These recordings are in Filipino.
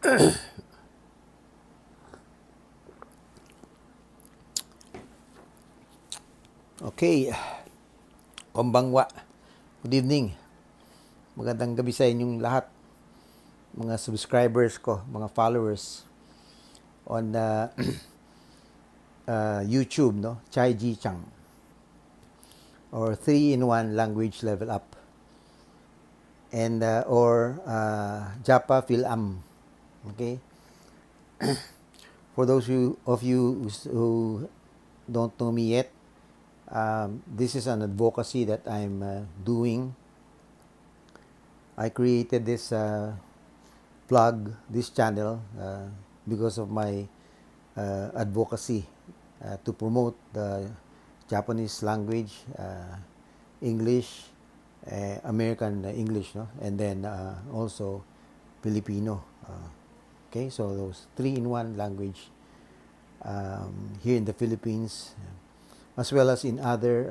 Okay, kombangwa. Good evening. Magandang gabi sa inyong lahat. Mga subscribers ko, mga followers on YouTube, no? Chaijiichan or 3-in-1 language level up. And or JapaFilAm. Okay? For those of you who don't know me yet, this is an advocacy that I'm doing. I created this blog, this channel, because of my advocacy to promote the Japanese language, English, American English, no? And then also Filipino. Okay, so those 3-in-1 language here in the Philippines, as well as in other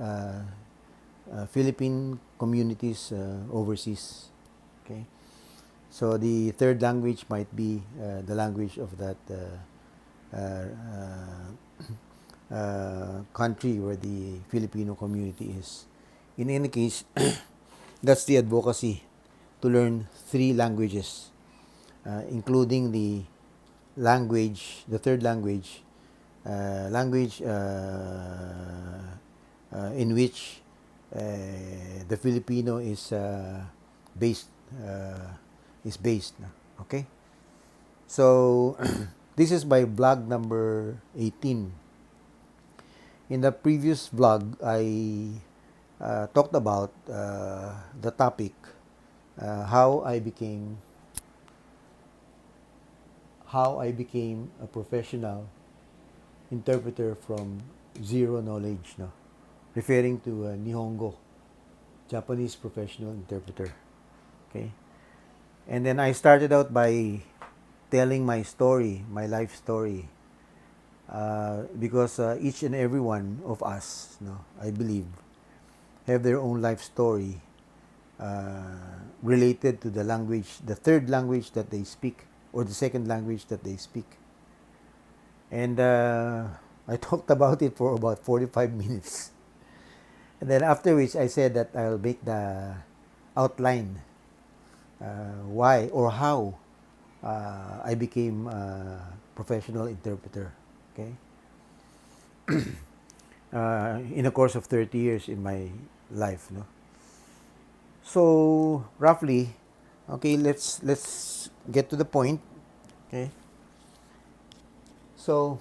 Philippine communities overseas. Okay, so the third language might be the language of that country where the Filipino community is. In any case, that's the advocacy, to learn 3 languages, including the language, the third language, in which the Filipino is based. Okay, so this is my vlog number 18. In the previous vlog, I talked about the topic, how I became a professional interpreter from zero knowledge, no? Referring to nihongo, Japanese professional interpreter. Okay, and then I started out by telling my story, my life story, because each and every one of us, no, I believe, have their own life story related to the language, the third language that they speak, or the second language that they speak. And I talked about it for about 45 minutes. And then after which I said that I'll make the outline, why or how I became a professional interpreter. Okay, in a course of 30 years in my life, no. So roughly, okay, let's get to the point. Okay, so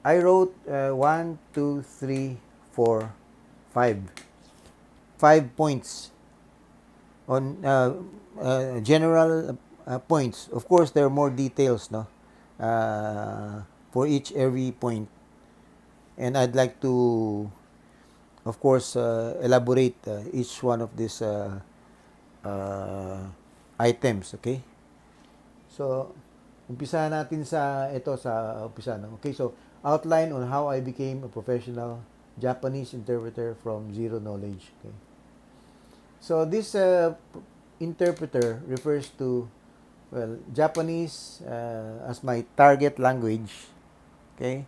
I wrote 1, 2, 3, 4, 5 points on general points. Of course, there are more details, no, for every point, and I'd like to, of course, elaborate each one of these items. Okay, so umpisa natin sa umpisa, no? Okay, so outline on how I became a professional Japanese interpreter from zero knowledge. Okay, so this interpreter refers to, well, Japanese as my target language, okay,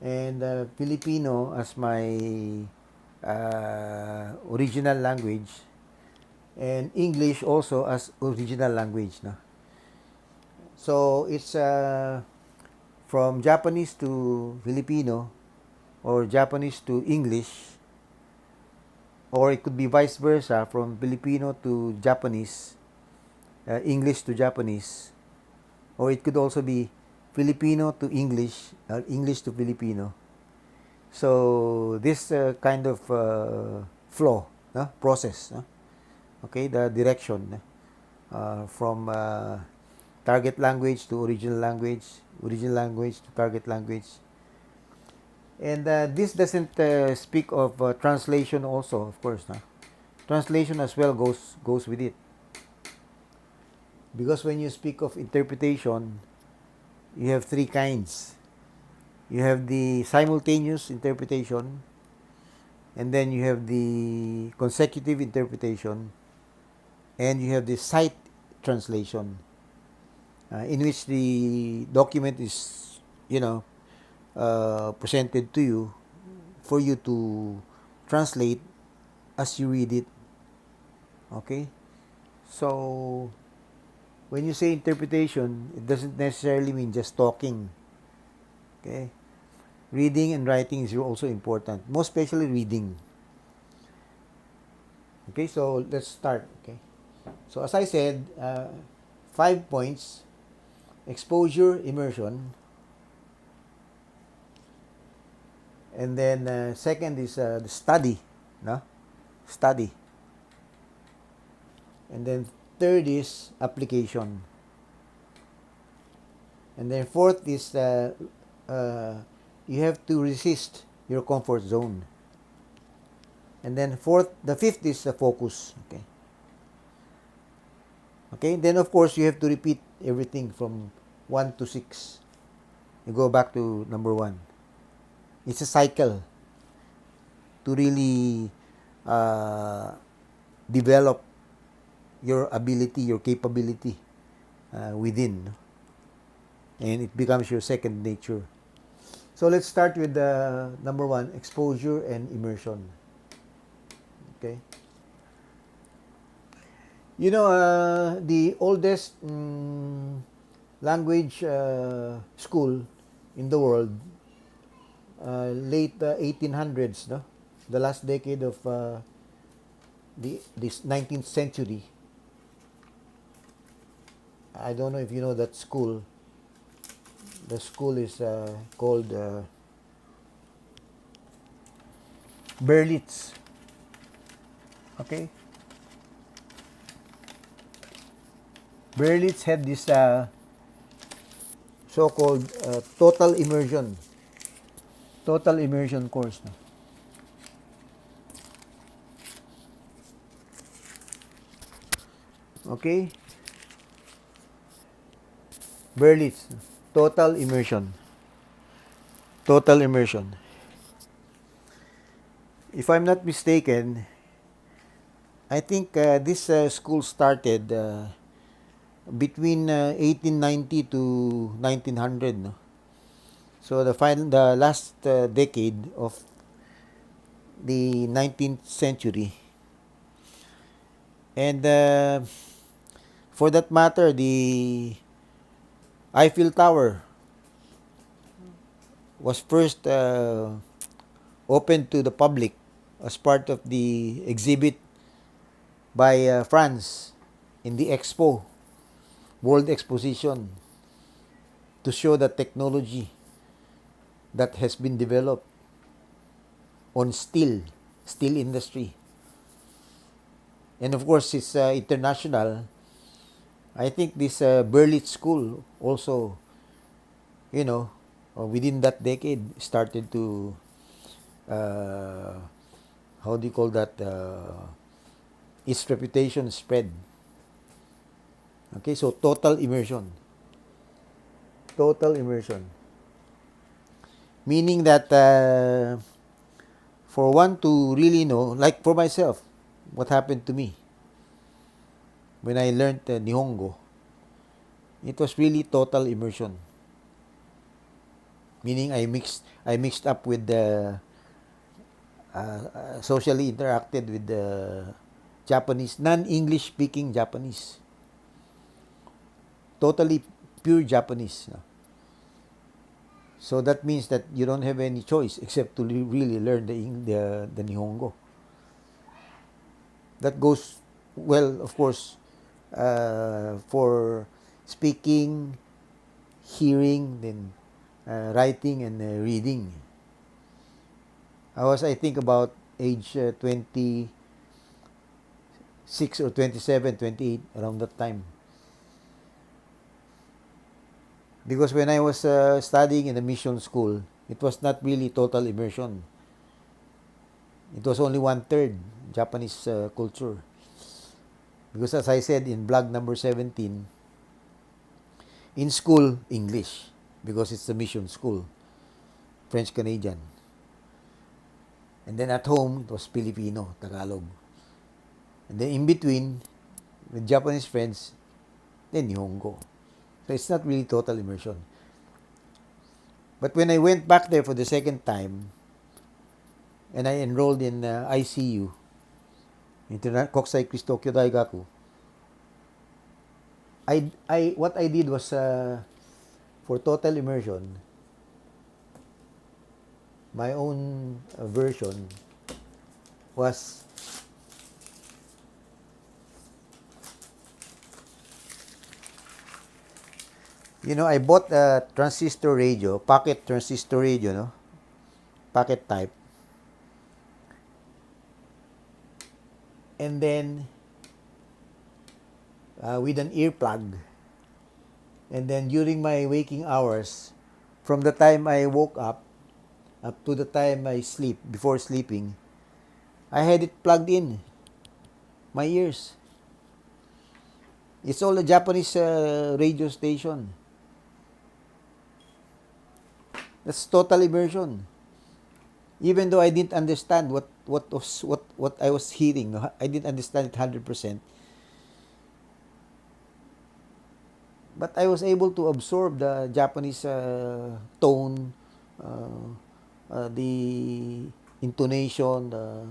and Filipino as my original language, and English also as original language, no? So it's from Japanese to Filipino, or Japanese to English, or it could be vice versa, from Filipino to Japanese, English to Japanese, or it could also be Filipino to English, English to Filipino. So this kind of flow, process, okay, the direction from target language to original language to target language. And this doesn't speak of translation also, of course. Translation as well goes with it. Because when you speak of interpretation, you have 3 kinds. You have the simultaneous interpretation, and then you have the consecutive interpretation, and you have the sight translation, in which the document is, presented to you for you to translate as you read it. Okay? So, when you say interpretation, it doesn't necessarily mean just talking. Okay? Reading and writing is also important, most especially reading. Okay, so let's start. Okay, so as I said, 5 points: exposure, immersion, and then second is the study, no, study, and then third is application, and then fourth is uh, you have to resist your comfort zone. And then the fifth is the focus. Okay. Okay. Then of course you have to repeat everything from 1 to 6. You go back to number 1. It's a cycle to really develop your ability, your capability within, and it becomes your second nature. So let's start with number 1, exposure and immersion. Okay. You know, the oldest language school in the world, late 1800s, no? The last decade of this 19th century. I don't know if you know that school. The school is called Berlitz. Okay. Berlitz had this so-called total immersion course. No? Okay. Berlitz, total immersion. Total immersion. If I'm not mistaken, I think this school started between 1890 to 1900. No? So the last decade of the 19th century. And for that matter, the Eiffel Tower was first opened to the public as part of the exhibit by France in the Expo, World Exposition, to show the technology that has been developed on steel industry. And of course, it's international. I think this Berlitz School also, within that decade started to, how do you call that, its reputation spread. Okay, so total immersion. Total immersion. Meaning that for one to really know, like for myself, what happened to me when I learned nihongo, it was really total immersion. Meaning I mixed up with the socially interacted with the Japanese, non-English speaking Japanese. Totally pure Japanese. So that means that you don't have any choice except to really learn the nihongo. That goes well, of course, for speaking, hearing, then writing and reading. I think, about age 26 or 27, 28, around that time. Because when I was studying in a mission school, it was not really total immersion. It was only 1/3 Japanese culture. Because as I said in vlog number 17, in school, English. Because it's a mission school. French-Canadian. And then at home, it was Filipino, Tagalog. And then in between, with Japanese friends, then nihongo. So it's not really total immersion. But when I went back there for the second time, and I enrolled in ICU, Kokusai Kris Tokyo Daigaku, what I did was, for total immersion, my own version was I bought a transistor radio, pocket transistor radio, no? Pocket type. And then, with an earplug. And then during my waking hours, from the time I woke up to the time I sleep, before sleeping, I had it plugged in my ears. It's all a Japanese radio station. That's total immersion. Even though I didn't understand what I was hearing, no? I didn't understand it 100%. But I was able to absorb the Japanese tone, the intonation, the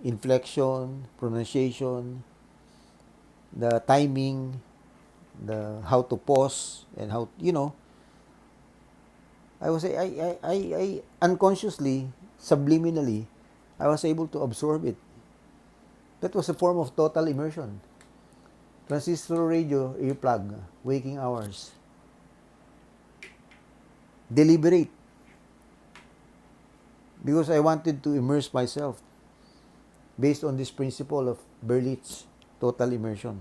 inflection, pronunciation, the timing, the how to pause, and how, I unconsciously, subliminally, I was able to absorb it. That was a form of total immersion. Transistor radio, earplug, waking hours. Deliberate. Because I wanted to immerse myself based on this principle of Berlitz, total immersion.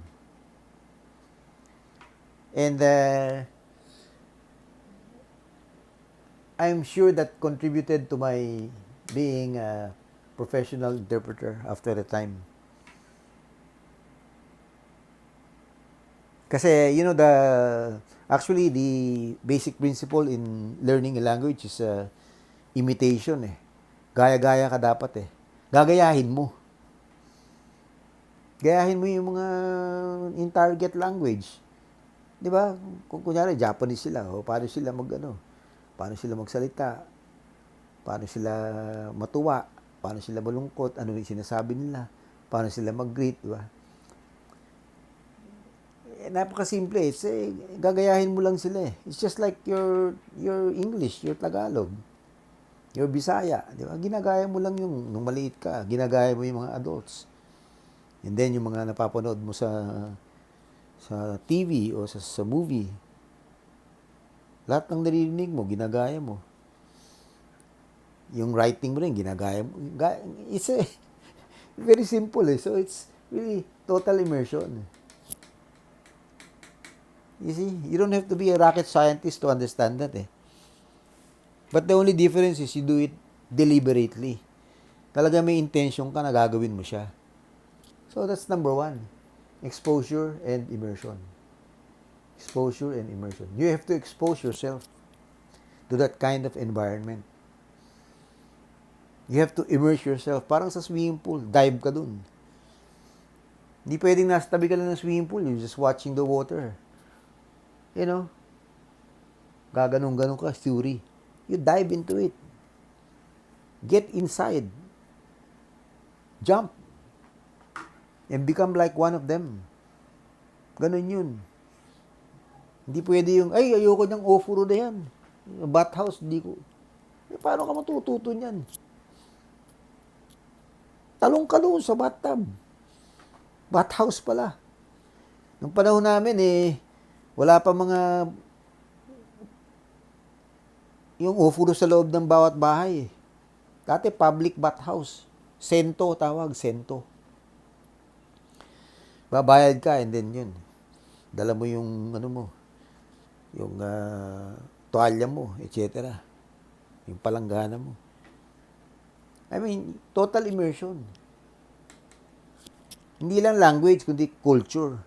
And I'm sure that contributed to my being a professional interpreter after a time. Kasi, actually, the basic principle in learning a language is imitation eh. Gaya-gaya ka dapat eh. Gagayahin mo. Gayahin mo yung mga in target language. 'Di ba? Kung kunyari Japanese sila, paano sila paano sila magsalita? Paano sila matuwa? Paano sila malungkot? Ano yung sinasabi nila? Paano sila mag-greet, 'di ba? Napakasimple. Gagayahin mo lang sila eh. It's just like your English, your Tagalog, your Bisaya, di ba? Ginagaya mo lang yung nung maliit ka, ginagaya mo yung mga adults. And then yung mga napapanood mo sa TV o sa movie, lahat ng naririnig mo, ginagaya mo. Yung writing mo rin, ginagaya mo. It's very simple eh. So it's really total immersion. You see, you don't have to be a rocket scientist to understand that eh. But the only difference is you do it deliberately. Talaga may intention ka na gagawin mo siya. So that's number 1. Exposure and immersion. Exposure and immersion. You have to expose yourself to that kind of environment. You have to immerse yourself. Parang sa swimming pool, dive ka dun. Hindi pwedeng nasa tabi ka lang ng swimming pool, you're just watching the water. Gaganong-ganong ka, theory. You dive into it. Get inside. Jump. And become like one of them. Ganun yun. Hindi pwede yung, ayoko niyang ofuro na yan. Bathhouse, hindi ko. Paano ka matututo niyan? Talong ka doon sa bathtub. Bathhouse pala. Nung panahon namin wala pa mga yung ofuro sa loob ng bawat bahay. Dati public bathhouse. Sento tawag, sento. Babayad ka and then yun. Dala mo yung yung tuwalya mo, etc. Yung palanggana mo. I mean, total immersion. Hindi lang language, kundi culture.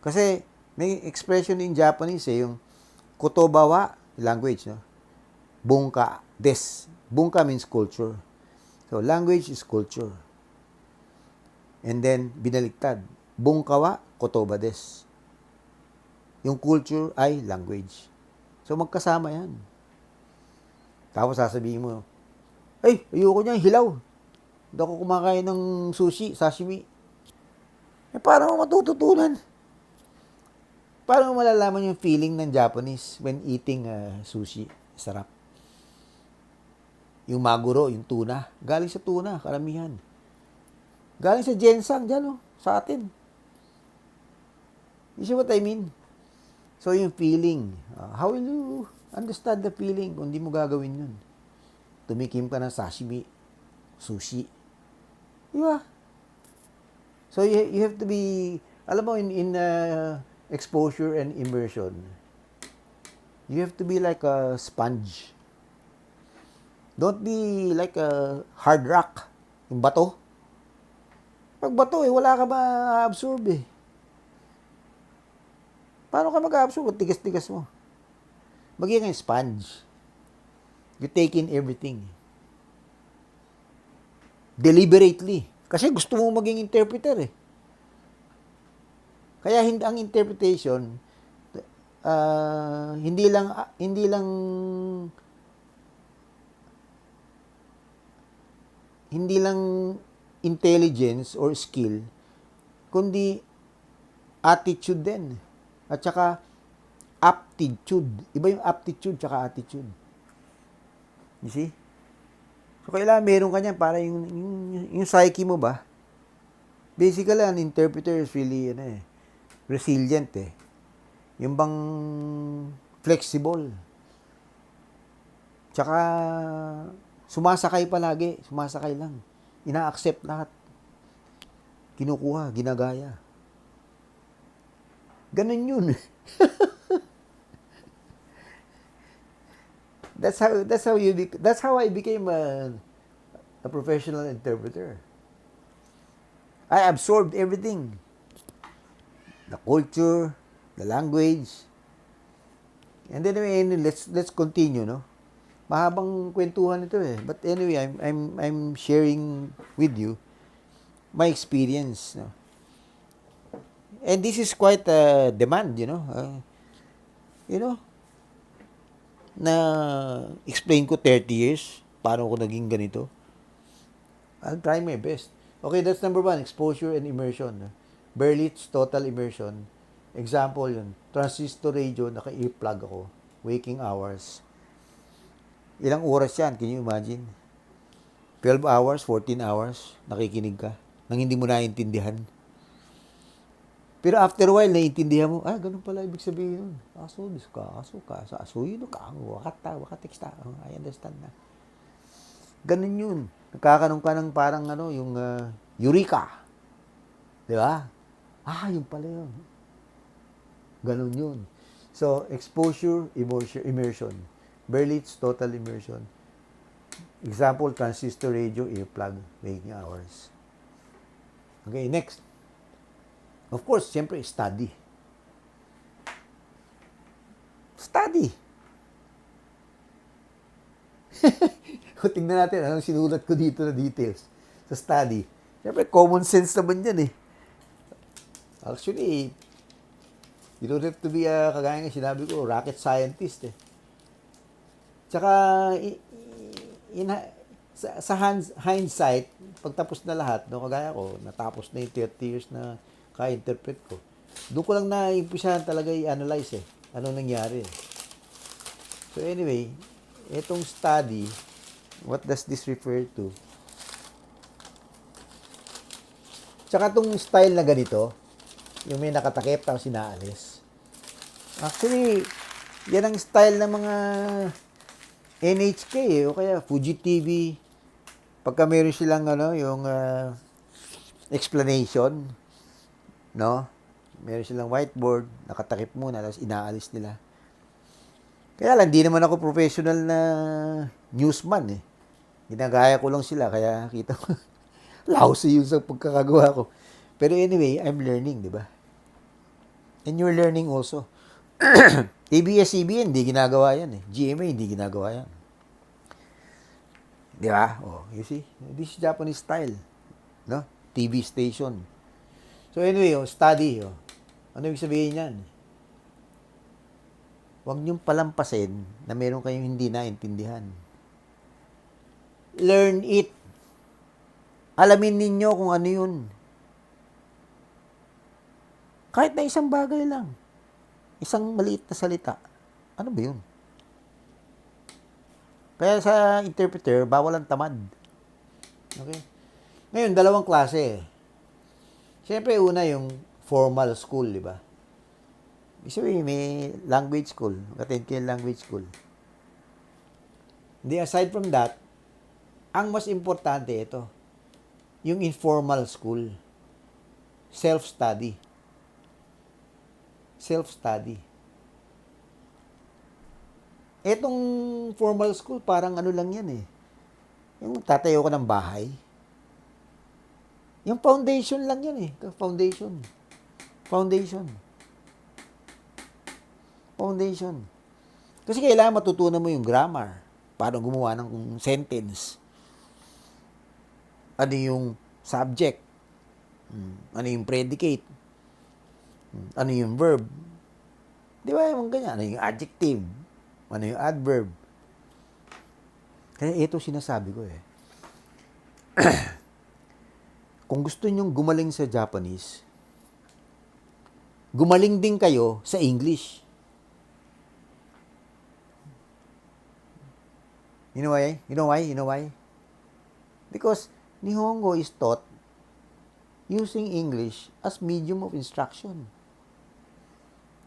Kasi may expression in Japanese yung kotoba language, no? Bunka, des. Bunka means culture. So language is culture. And then binaliktad. bunka wa kotoba desu. Yung culture ay language. So, magkasama yan. Tapos sasabihin mo, ay, ayoko niya, hilaw. Hindi ako kumakain ng sushi, sashimi. Eh, paano mo matututunan? Paano mo malalaman yung feeling ng Japanese when eating sushi? Sarap. Yung maguro, yung tuna. Galing sa tuna, karamihan. Galing sa ginseng, dyan sa atin. You see what I mean? So, yung feeling. How will you understand the feeling kung di mo gagawin yun? Tumikim ka ng sashimi, sushi. Di ba? So, you have to be, alam mo, in exposure and immersion, you have to be like a sponge. Don't be like a hard rock. Yung bato. Pag bato, wala ka ma-absorb eh. Paano ka mag-absorb? Tigas-tigas mo. Magiging sponge. You take in everything. Deliberately. Kasi gusto mo maging interpreter eh. Kaya ang interpretation, hindi lang intelligence or skill, kundi attitude din. At saka aptitude. Iba yung aptitude tsaka attitude. You see? So, kailangan meron ka niyan para yung psyche mo ba? Basically, an interpreter is really resilient eh. Yung bang flexible. Tsaka sumasakay palagi. Sumasakay lang. Ina-accept lahat. Kinukuha, ginagaya. Ganun yun. That's how I became a professional interpreter. I absorbed everything. The culture, the language. And then anyway, let's continue, no? Mahabang kwentuhan ito eh. But anyway, I'm sharing with you my experience, no? And this is quite a demand, na explain ko 30 years, paano ko naging ganito. I'll try my best. Okay, that's number 1, exposure and immersion. Berlitz, total immersion. Example yun, transistor radio, naka-earplug ako, waking hours. Ilang oras yan, can you imagine? 12 hours, 14 hours, nakikinig ka, nang hindi mo naiintindihan. Pero after a while, naiintindihan mo, ganun pala ibig sabihin nun. Aso yun ka, wakateksta, I understand na. Ganun yun. Nagkakaroon ka ng parang yung eureka. Di ba? Yun pala yun. Ganun yun. So, exposure, immersion. Berlitz, total immersion. Example, transistor radio, earplug, waking hours. Okay, next. Of course, siyempre, study. Study. Tingnan natin anong sinulat ko dito na details sa study. Siyempre, common sense naman yan eh. Actually, you don't have to be kagaya nga sinabi ko, rocket scientist eh. Tsaka, sa hindsight, pagtapos na lahat, kagaya ko, natapos na yung 30 years na ka-interpret ko. Doon ko lang na-impisahan talaga i-analyze eh. Ano nangyari eh. So anyway, itong study, what does this refer to? Tsaka itong style na ganito, yung may nakatakip tapos sinaalis. Actually, yan ang style ng mga NHK eh, o kaya Fuji TV. Pagka meron silang yung explanation, no? Meron silang whiteboard, nakatakip muna, tapos inaalis nila. Kaya lang, di naman ako professional na newsman eh. Ginagaya ko lang sila, kaya kita ko, lousy yung sa pagkakagawa ko. Pero anyway, I'm learning, di ba? And you're learning also. ABS-CBN, hindi ginagawa yan eh. GMA, hindi ginagawa yan. Di ba? Oh, you see? This is Japanese style. No? TV station. So anyway, study. Ano ibig sabihin yan? Huwag niyong palampasin na meron kayong hindi naintindihan. Learn it. Alamin ninyo kung ano yun. Kahit na isang bagay lang. Isang maliit na salita. Ano ba yun? Kaya sa interpreter, bawal ang tamad. Okay? Ngayon, dalawang klase. Siyempre, una yung formal school, di ba? Ibig sabihin, may language school. Mag-attend kayo language school. Hindi, aside from that, ang mas importante ito, yung informal school. Self-study. Self-study. Etong formal school, parang ano lang yan eh. Yung tatayo ko ng bahay. Yung foundation lang yan eh. Foundation. Foundation. Foundation. Kasi kailangan matutunan mo yung grammar. Paano gumawa ng sentence. Ano yung subject. Ano yung predicate. Ano yung verb. Di ba yung ganyan? Ano yung adjective. Ano yung adverb. Kaya ito sinasabi ko eh. Kung gusto nyong gumaling sa Japanese, gumaling din kayo sa English. You know why? You know why? You know why? Because nihongo is taught using English as medium of instruction.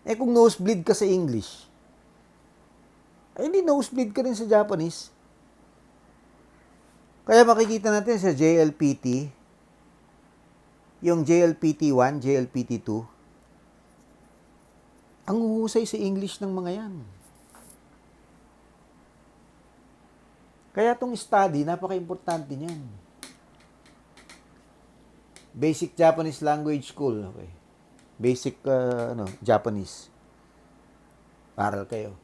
Eh kung nosebleed ka sa English, ay hindi nosebleed ka rin sa Japanese. Kaya makikita natin sa JLPT, yung JLPT 1, JLPT 2, ang uhusay sa English ng mga yan. Kaya itong study, napaka-importante niyan. Basic Japanese Language School. Okay. Basic Japanese. Aral kayo.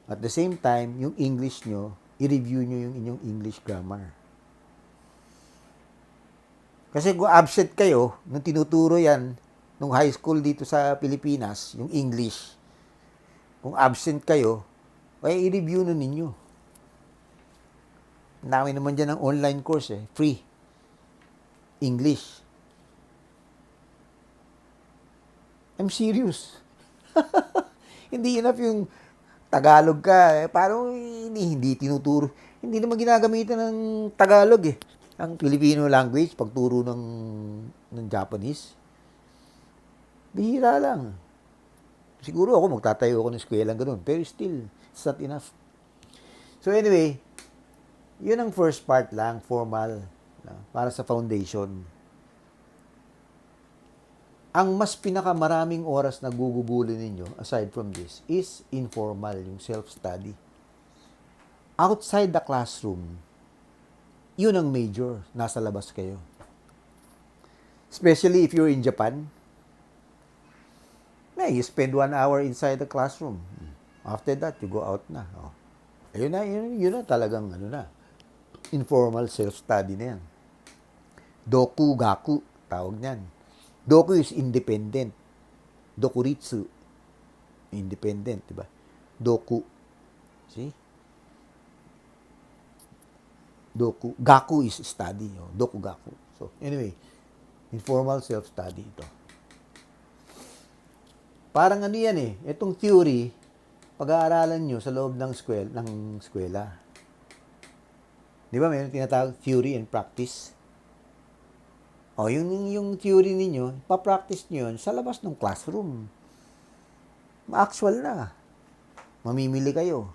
At the same time, yung English nyo, i-review nyo yung inyong English grammar. Kasi kung absent kayo, nung tinuturo yan, nung high school dito sa Pilipinas, yung English, kung absent kayo, ay i-review na ninyo. Dami naman dyan ng online course eh, free. English. I'm serious. Hindi enough yung Tagalog ka. Parang hindi tinuturo. Hindi naman ginagamitan ng Tagalog eh. Ang Filipino language, pagturo ng Japanese. Bihira lang. Siguro ako magtatayo ako ng eskwela ganun. Pero still, it's not enough. So anyway, yun ang first part lang, formal. Para sa foundation. Ang mas pinakamaraming oras na gugugulin ninyo, aside from this, is informal, yung self-study. Outside the classroom, yun ang major. Nasa labas kayo. Especially if you're in Japan. You spend 1 hour inside the classroom. After that, you go out na. Yun na talagang informal self-study na yan. Doku, gaku, tawag niyan. Doku is independent. Dokuritsu, independent, diba? Doku. See? Doku. Gaku is study. Doku, gaku. So, anyway, informal self-study ito. Parang ano yan eh. Itong theory, pag-aaralan nyo sa loob ng eskwela. Di ba, mayroon tinatawag theory and practice. Yung theory ninyo, pa-practice nyo yun sa labas ng classroom. Actual na. Mamimili kayo.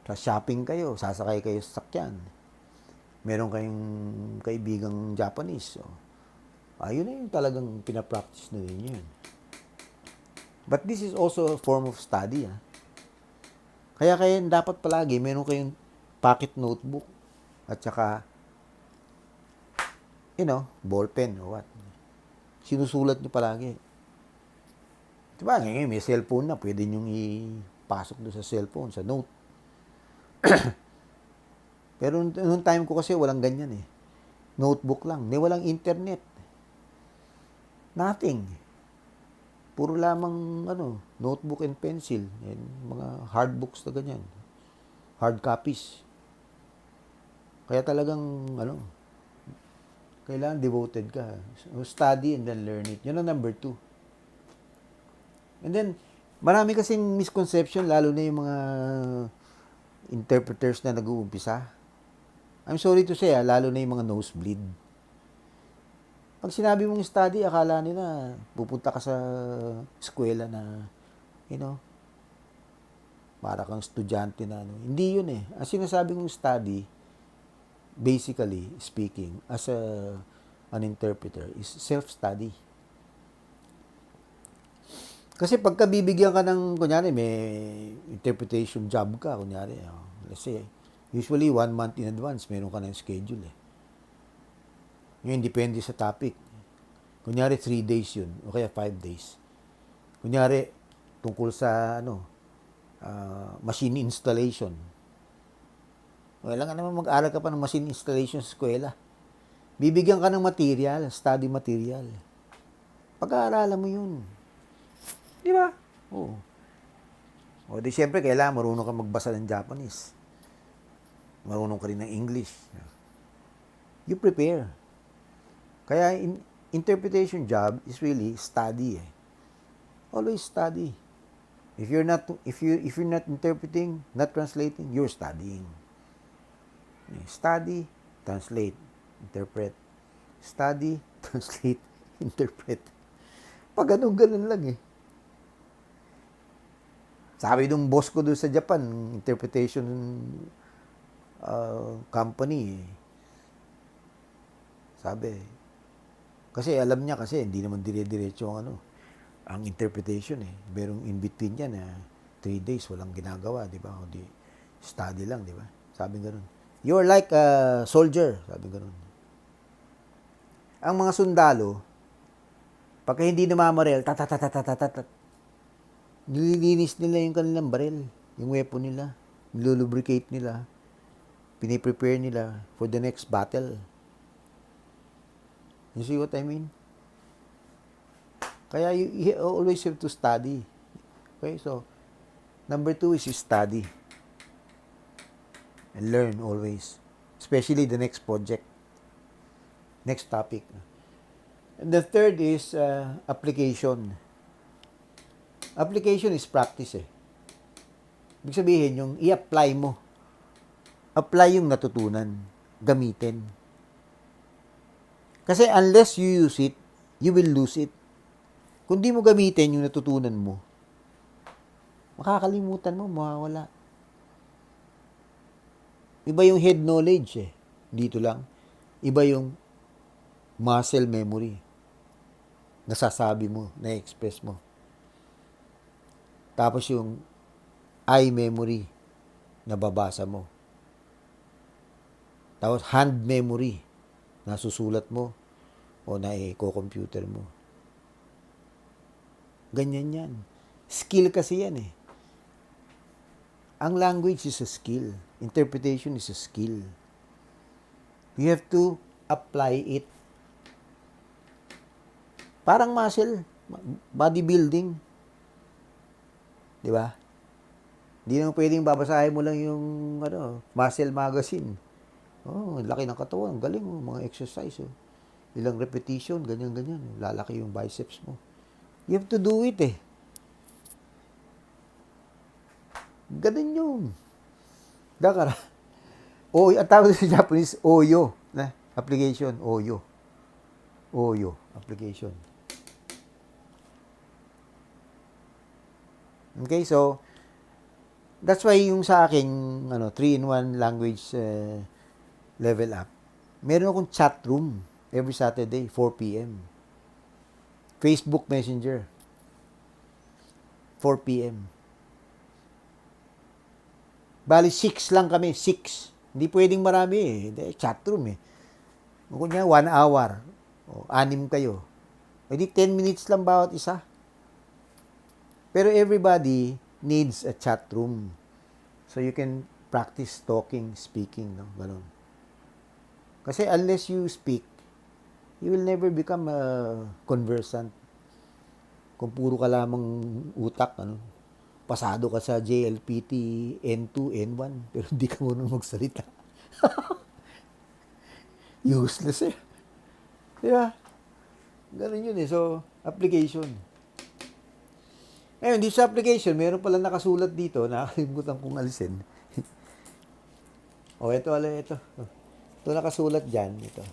Sa shopping kayo, sasakay kayo sa sakyan. Meron kayong kaibigang Japanese. Yun na yung talagang pinapractice na ninyo yun. But this is also a form of study. Kaya dapat palagi, meron kayong pocket notebook at saka ball pen or what. Sinusulat nyo palagi. Diba, ngayon may cellphone na, pwede nyo ipasok doon sa cellphone, sa note. Pero nung time ko kasi walang ganyan eh. Notebook lang. Walang internet. Nothing. Puro lamang, notebook and pencil. And mga hard books na ganyan. Hard copies. Kaya talagang, kailangan devoted ka. So, study and then learn it. Yun ang number 2. And then, marami kasing misconception, lalo na yung mga interpreters na nag-uumpisa. I'm sorry to say, lalo na yung mga nosebleed. Pag sinabi mong study, akala nila pupunta ka sa eskwela na, para kang estudyante na. Hindi yun eh. Ang sinasabi mong study, basically speaking, as an interpreter, is self-study. Kasi pagka bibigyan ka ng, kunyari, may interpretation job ka, kunyari, let's say, usually 1 month in advance, meron ka ng schedule eh. Ngayon, depende sa topic. Kunyari, 3 days yun, o kaya 5 days. Kunyari, tungkol sa, machine installation. Wala nga naman mag-aral ka pa ng machine installation sa eskwela. Bibigyan ka ng material, study material. Pag-aaralan mo yun. Di ba? Oo. O di syempre, kailangan marunong ka magbasa ng Japanese. Marunong ka rin ng English. You prepare. Kaya interpretation job is really study eh. Always study. If you're not interpreting, not translating, you're studying. Study, translate, interpret. Study, translate, interpret. Pag ganun lang eh. Sabi nung boss ko doon sa Japan, interpretation company, sabi, kasi alam niya kasi hindi naman dire-diretso ang interpretation eh. Merong in between yan 3 days walang ginagawa, di ba? O di study lang, di ba? Sabi ganoon. You're like a soldier, sabi ganoon. Ang mga sundalo, pagka hindi namamarel, nililinis nila yung kanilang baril, yung weapon nila, nilulubricate nila, piniprepare nila for the next battle. You see what I mean? Kaya you always have to study. Okay, so number 2 is you study and learn always, especially the next project, next topic. And the third is application. Application is practice eh. Ibig sabihin, yung i-apply mo. Apply yung natutunan. Gamitin. Kasi unless you use it, you will lose it. Kung di mo gamitin yung natutunan mo, makakalimutan mo, mawawala. Iba yung head knowledge eh. Dito lang. Iba yung muscle memory. Nasasabi mo, na-express mo. Tapos yung eye memory, nababasa mo. Tapos hand memory, nasusulat mo o na-computer mo. Ganyan yan. Skill kasi yan eh. Ang language is a skill. Interpretation is a skill. You have to apply it. Parang muscle, bodybuilding. Di ba? Hindi naman pwedeng babasahin mo lang yung muscle magazine. Oh, laki ng katawan, galing mga exercise. Ilang repetition, ganyan. Lalaki yung biceps mo. You have to do it eh. Ganun yun. Dakara. Ang tawag sa Japanese, oyo. Application, oyo. Oyo, application. Okay, so, that's why yung sa aking 3-in-1 language level up, meron akong chatroom every Saturday, 4 p.m. Facebook Messenger, 4 p.m. Bali, 6 lang kami, 6. Hindi pwedeng marami eh. Chatroom eh. Kung niya, 1 hour. 6 kayo. Hindi 10 minutes lang bawat isa. Pero everybody needs a chatroom. So you can practice talking, speaking, no? Ganun. Kasi unless you speak, you will never become a conversant. Kung puro ka lamang utak, ano, pasado ka sa JLPT N2, N1, pero hindi ka marunong magsalita. Useless eh. Di ba? Ganun yun eh. So, application. Ngayon, dito sa application, meron pala nakasulat dito, nakakalimutan kong alisin. O, ito. Ito nakasulat dyan. Ito.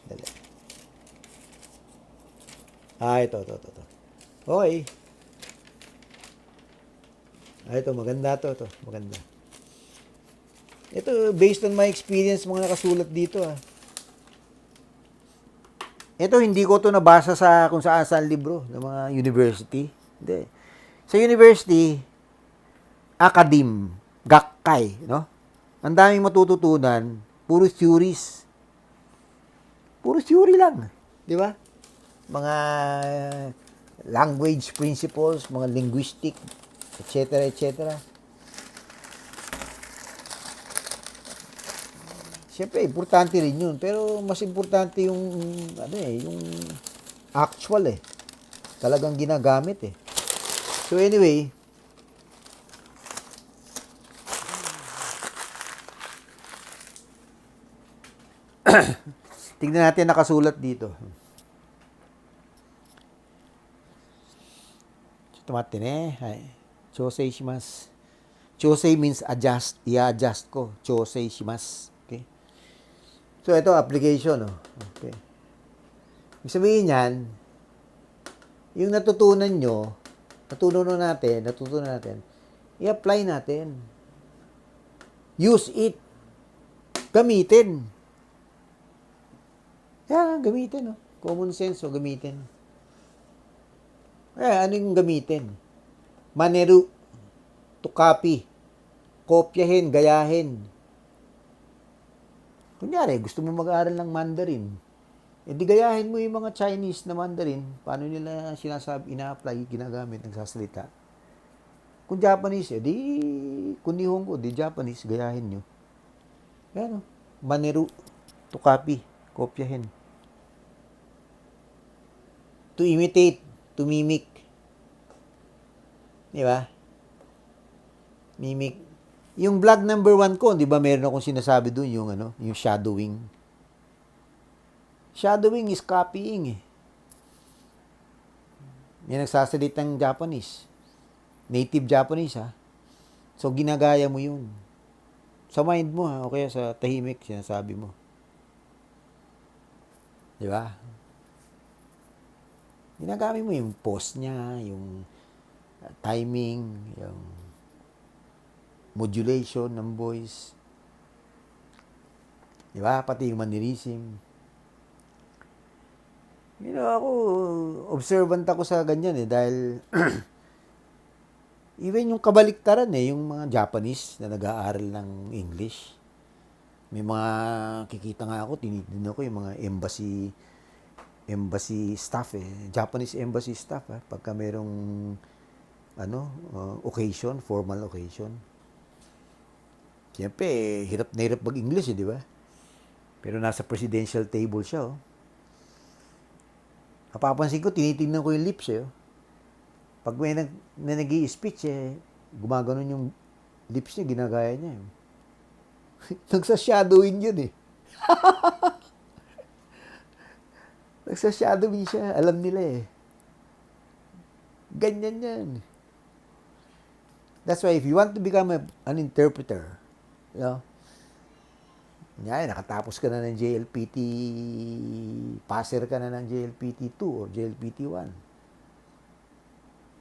Dali. Ito. Okay. Ito, maganda to. Maganda. Ito, based on my experience, mga nakasulat dito, Ito, hindi ko to nabasa sa kung saan libro ng mga university. Hindi. Sa university, gakkay, no? Ang daming matututunan, puro theories. Puro theory lang, di ba? Mga language principles, mga linguistic, etc. Siyempre, importante rin yun. Pero mas importante yung, yung actual Talagang ginagamit So anyway, tignan natin nakasulat dito. Tumate ne. Chosei shimasu. Chosei means adjust. I-adjust ko. Chosei shimasu. Okay. So, ito, application. Okay. Ibig sabihin yan, yung natutunan natin, i-apply natin. Use it. Gamitin. Yan, gamitin. Common sense, gamitin. Ano yung gamitin? Maneru. To copy. Kopyahin, gayahin. Kunyari, gusto mo mag-aaral ng Mandarin. Di gayahin mo yung mga Chinese na Mandarin. Paano nila ina-apply, ginagamit, nagsasalita. Kung Japanese, kung nihongo, Japanese, gayahin nyo. Yan, maneru. To copy. Kopyahin. To imitate. To mimic. Di ba? Mimic. Yung vlog number 1 ko, di ba meron akong sinasabi doon yung shadowing. Shadowing is copying Yan nagsasalitang Japanese. Native Japanese So ginagaya mo yun. Sa mind mo o kaya sa tahimik sinasabi mo. Di ba? Ginagamit mo yung pause niya, yung timing, yung modulation ng voice. Di ba? Pati yung mannerism. Ako, observant ako sa ganyan dahil even yung kabaliktaran yung mga Japanese na nag-aaral ng English. May mga kikita nga ako, tinitignan ko yung mga embassy staff Japanese embassy staff pagka merong occasion, formal occasion. Siyempre, hirap na hirap mag-English di ba? Pero nasa presidential table siya Napapansin ko, tinitingnan ko yung lips Pag may nag-i-speech gumaganon yung lips niya, ginagaya niya Nagsa-shadowing yun Nagsa-shadowing siya. Alam nila Ganyan yan. That's why if you want to become an interpreter, nakatapos ka na ng JLPT, passer ka na ng JLPT 2 or JLPT 1.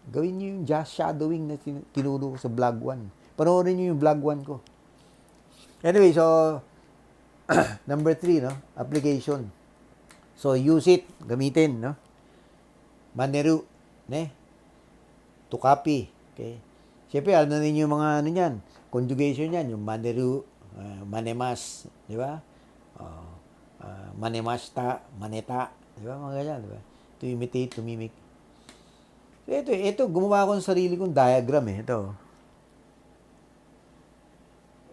Gawin nyo yung just shadowing na tinuro ko sa vlog 1. Panoorin nyo yung vlog 1 ko. Anyway, so, number 3, application. So, use it, gamitin, Maneru, to copy, okay? Siyempre, alam na ninyo yung mga niyan, conjugation yan, yung maneru, manemas, di ba? Manemashita, maneta, di ba? Mga ganyan, di ba? To imitate, to mimic. So, ito, gumawa ko ng sarili kong diagram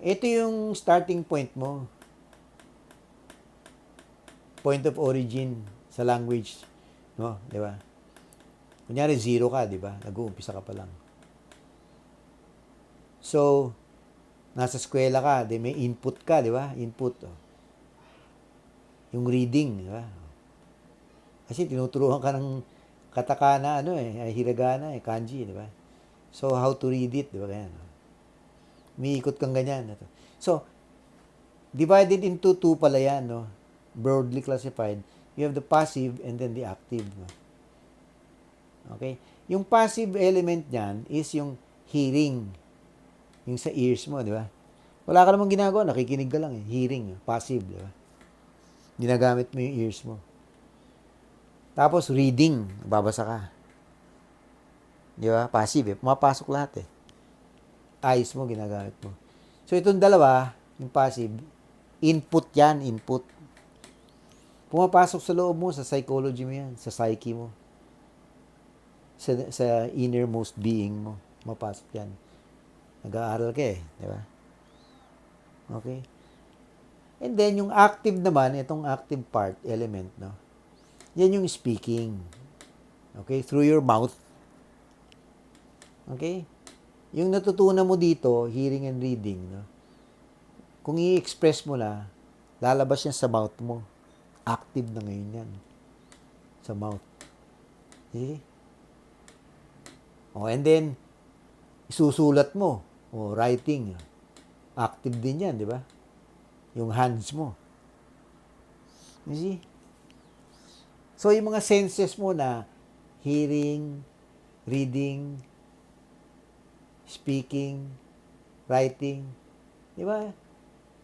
Ito yung starting point mo. point of origin sa language. No? Di ba? Kunyari, 0 ka, di ba? Nag-uumpisa ka pa lang. So, nasa eskwela ka, di may input ka, di ba? Input. Oh. Yung reading, di ba? Kasi tinuturuan ka ng katakana, hiragana, kanji, di ba? So, how to read it, di ba? Ganyan. Umiikot kang ganyan. So, divided into two pala yan, no? Broadly classified. You have the passive and then the active. No? Okay? Yung passive element niyan is yung hearing. Yung sa ears mo, di ba? Wala ka namang ginagawa, nakikinig ka lang eh. Hearing, passive, di ba? Ginagamit mo yung ears mo. Tapos reading, babasa ka. Di ba? Passive eh. Pumapasok lahat eh. Eyes mo, ginagamit mo. So itong dalawa, yung passive, input yan, input. Pumapasok sa loob mo, sa psychology mo yan, sa psyche mo. Sa innermost being mo. Mapasok yan. Nag-aaral ka eh. Di ba? Okay? And then, yung active naman, itong active part, element, no? Yan yung speaking. Okay? Through your mouth. Okay? Yung natutunan mo dito, hearing and reading, no? Kung i-express mo na, lalabas yan sa mouth mo. Active na ngayon yan. Sa mouth. Okay? Oh, and then, isusulat mo. O, writing. Active din yan, di ba? Yung hands mo. You see? So, yung mga senses mo na hearing, reading, speaking, writing, di ba?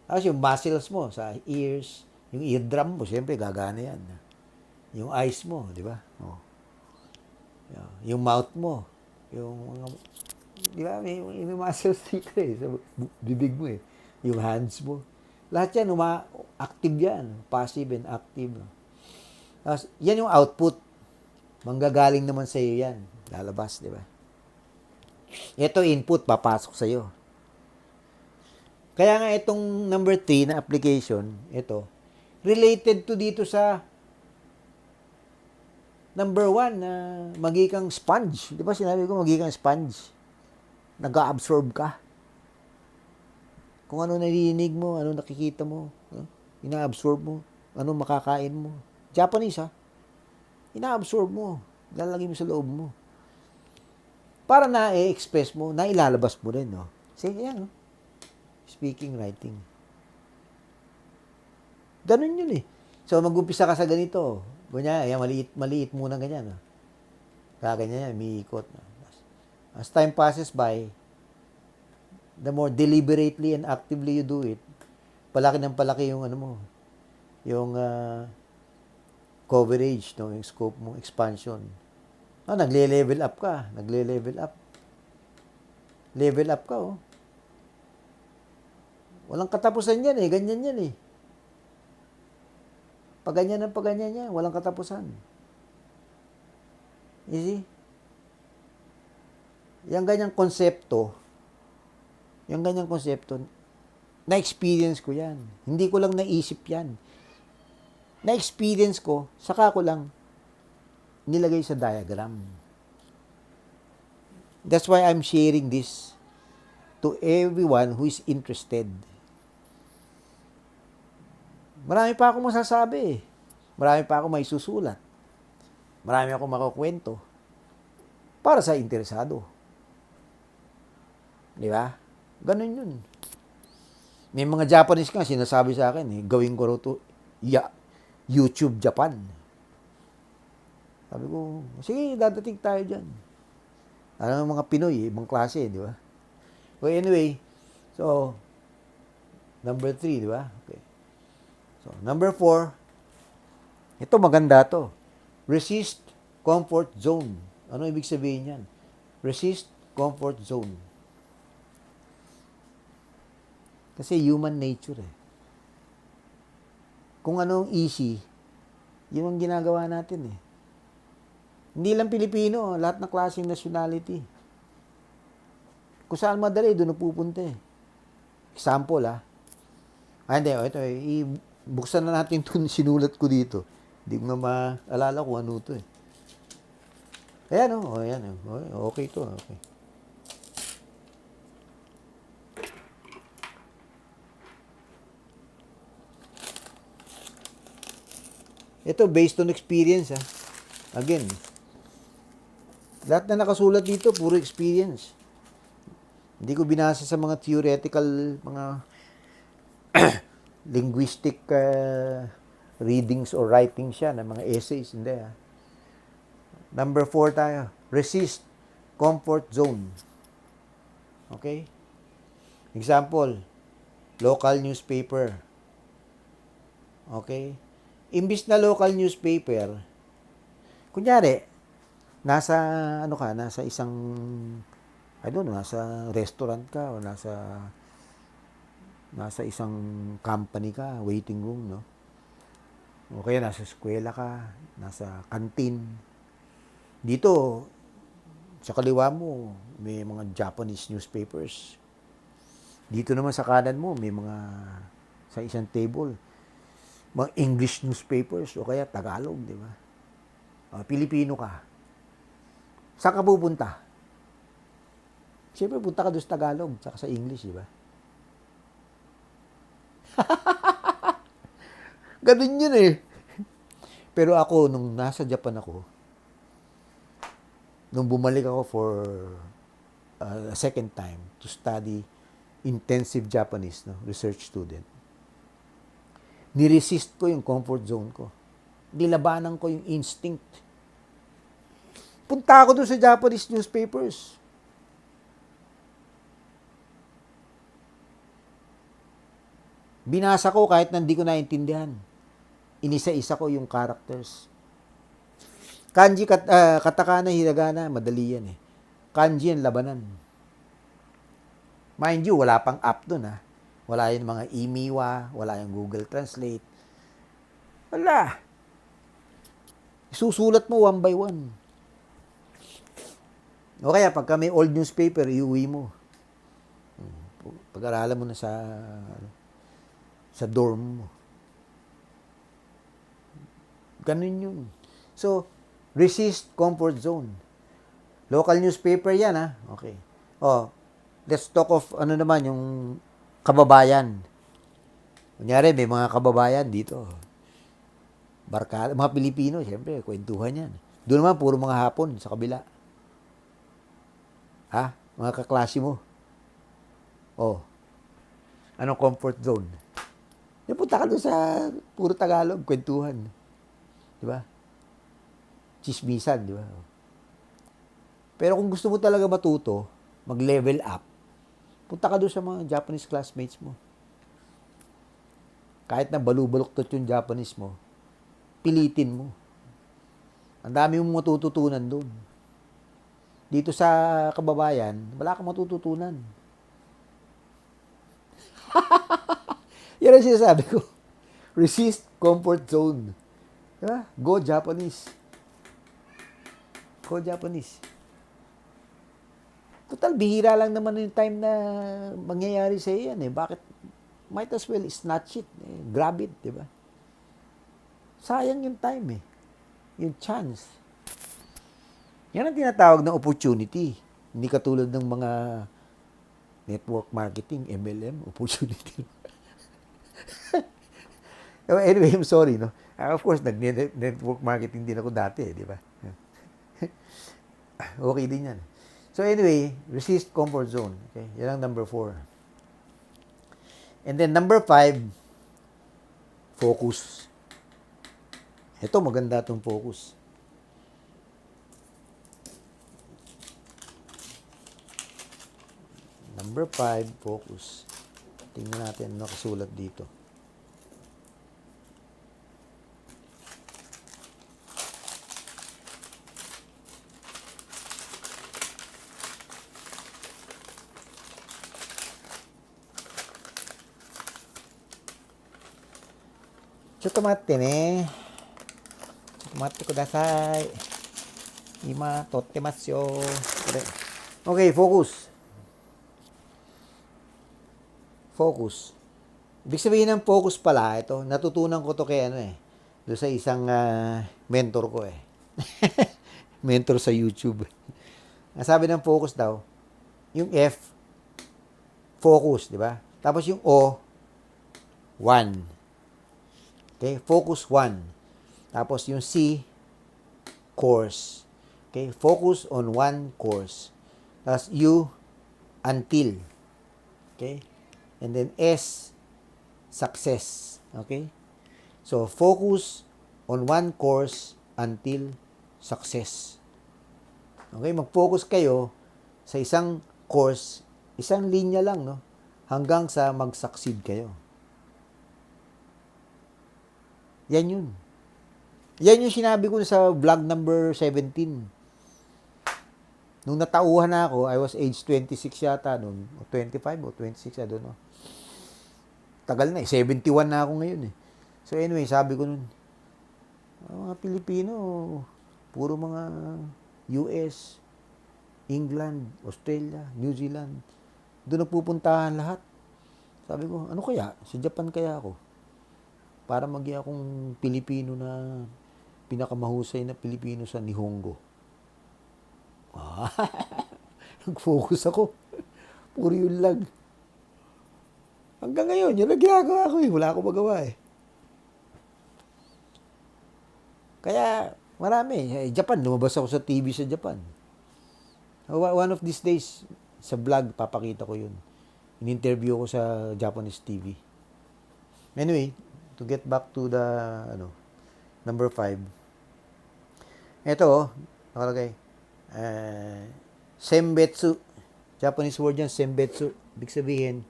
Tapos yung muscles mo sa ears, yung eardrum mo, siyempre gagana yan. Yung eyes mo, di ba? Oh. Yung mouth mo, yung di ba? May muscles dito eh, sa bibig mo eh. Yung hands mo. Lahat yan, active yan. Passive and active. Tapos, yan yung output. Manggagaling naman sa iyo yan. Lalabas, di ba? Ito input, papasok sa iyo. Kaya nga itong number 3 na application, ito, related to dito sa number 1 na magiging sponge. Di ba sinabi ko magiging sponge? Nag-absorb ka. Kung ano narinig mo, ano nakikita mo, ina-absorb mo, ano makakain mo. Japanese ha? Ina-absorb mo. Lalagay mo sa loob mo. Para na-express mo, nailalabas mo rin, no? Sige, yan, no? Speaking, writing. Ganun yun eh. So, mag-umpisa ka sa ganito. Ganyan, ayan, maliit muna ganyan. No? Kaganyan yan, umiikot. No? As time passes by, the more deliberately and actively you do it, palaki ng palaki yung ano mo, yung coverage, no? Yung scope mo, expansion. Nagle-level up ka. Nagle-level up. Level up ka, oh. Walang katapusan yan eh. Ganyan yan eh. Paganyan ang paganyan yan. Walang katapusan. You see? Yung ganyang konsepto, na-experience ko yan. Hindi ko lang naisip yan. Na-experience ko, saka ko lang nilagay sa diagram. That's why I'm sharing this to everyone who is interested. Marami pa akong masasabi. Marami pa akong may susulat. Marami akong makukwento para sa interesado. Di ba? Ganun yun. May mga Japanese nga sinasabi sa akin, gawin ko to YouTube Japan. Sabi ko, sige, dadating tayo dyan. Ano mga Pinoy, ibang klase, di ba? Well, anyway, so, number 3, di ba? Okay. So, number 4, ito maganda to. Resist comfort zone. Ano ibig sabihin yan? Resist comfort zone. Kasi human nature eh. Kung anong easy, yun ang ginagawa natin eh. Hindi lang Pilipino, lahat ng klaseng nationality. Kung saan madali, doon pupunta eh. Example hindi, ito Buksan na natin itong sinulat ko dito. Hindi ko na maalala kung ano to eh. Ayan o, ayan o. Okay to, okay. Ito, based on experience ha. Again, lahat na nakasulat dito, puro experience. Hindi ko binasa sa mga theoretical, mga linguistic readings or writings siya, na mga essays, hindi ha. Number 4 tayo. Resist comfort zone. Okay? Example, local newspaper. Okay? Imbis na local newspaper, kunyari, nasa, nasa isang, I don't know, nasa restaurant ka, o nasa isang company ka, waiting room, no? O kaya nasa eskwela ka, nasa canteen. Dito, sa kaliwa mo, may mga Japanese newspapers. Dito naman sa kanan mo, may mga, sa isang table, mga English newspapers, o kaya Tagalog, di ba? Pilipino ka. Saan ka pupunta? Siyempre, punta ka doon sa Tagalog, saka sa English, di ba? Ganun yun eh. Pero ako, nung nasa Japan ako, nung bumalik ako for a second time to study intensive Japanese, no, research student, niresist ko yung comfort zone ko. Nilabanan ko yung instinct. Punta ako doon sa Japanese newspapers. Binasa ko kahit hindi ko naintindihan. Inisa-isa ko yung characters. Kanji, katakana, hiragana, madali yan eh. Kanji yan, labanan. Mind you, wala pang app dun ha. Wala yung mga Imiwa, wala yung Google Translate. Wala. Susulat mo one by one. O kaya pagka may old newspaper, iuwi mo. Pag-aralan mo na sa dorm mo. Ganun yun. So, resist comfort zone. Local newspaper yan, ha? Okay. Oh, let's talk of, naman, yung kababayan. Kunyari, may mga kababayan dito. Barkada, mga Pilipino, siyempre, kwentuhan yan. Doon naman, puro mga Hapon sa kabila. Ha? Mga kaklase mo. Oh. Anong comfort zone? Punta ka doon sa puro Tagalog, kwentuhan. Di ba? Chismisan, di ba? Pero kung gusto mo talaga matuto, mag-level up, punta ka doon sa mga Japanese classmates mo. Kahit na balubaluktot yung Japanese mo, pilitin mo. Ang dami mong matututunan doon. Dito sa kababayan, wala kang matututunan. Yan ang sinasabi ko. Resist comfort zone. Diba? Go Japanese. Go Japanese. Total, bihira lang naman yung time na mangyayari sa yan eh. Bakit? Might as well snatch it. Eh. Grab it, di ba? Sayang yung time eh. Yung chance. Yan ang tinatawag ng opportunity. Hindi katulad ng mga network marketing, MLM, opportunity. Anyway, I'm sorry, no? Of course, nag-network marketing din ako dati, di ba? Okay din yan. So anyway, resist comfort zone. Okay? Yan ang number 4. And then number 5, focus. Ito, maganda itong focus. Number 5, focus. Tingnan natin ano nakasulat dito. Chotomate ne. Chotomate kudasai. Ima tottemasu yo. Okay, focus. Focus. Ibig sabihin ng focus pala, ito, natutunan ko to kay doon sa isang mentor ko mentor sa YouTube. Ang sabi ng focus daw, yung F, focus, di ba? Tapos yung O, one. Okay, focus one. Tapos yung C, course. Okay, focus on one course. Tapos U, until. Okay? And then S, success. Okay? So, focus on one course until success. Okay? Mag-focus kayo sa isang course, isang linya lang, no? Hanggang sa mag-succeed kayo. Yan yun. Yan yung sinabi ko sa vlog number 17. Nung natauhan na ako, I was age 26 yata noon, o 25 o 26, I don't know. Tagal na 71 na ako ngayon So anyway, sabi ko noon, mga Pilipino, puro mga US, England, Australia, New Zealand, doon na pupuntahan lahat. Sabi ko, ano kaya? Sa Japan kaya ako? Para maging akong Pilipino na pinakamahusay na Pilipino sa nihongo. Nag-focus ako. Puro yun lang. Hanggang ngayon, yun ang ginagawa ko Wala akong magawa Kaya, marami. Japan, lumabas ako sa TV sa Japan. One of these days, sa vlog, papakita ko yun. In-interview ko sa Japanese TV. Anyway, to get back to the, number 5. Ito, nakalagay. Sembetsu. Japanese word yan, sembetsu. Ibig sabihin,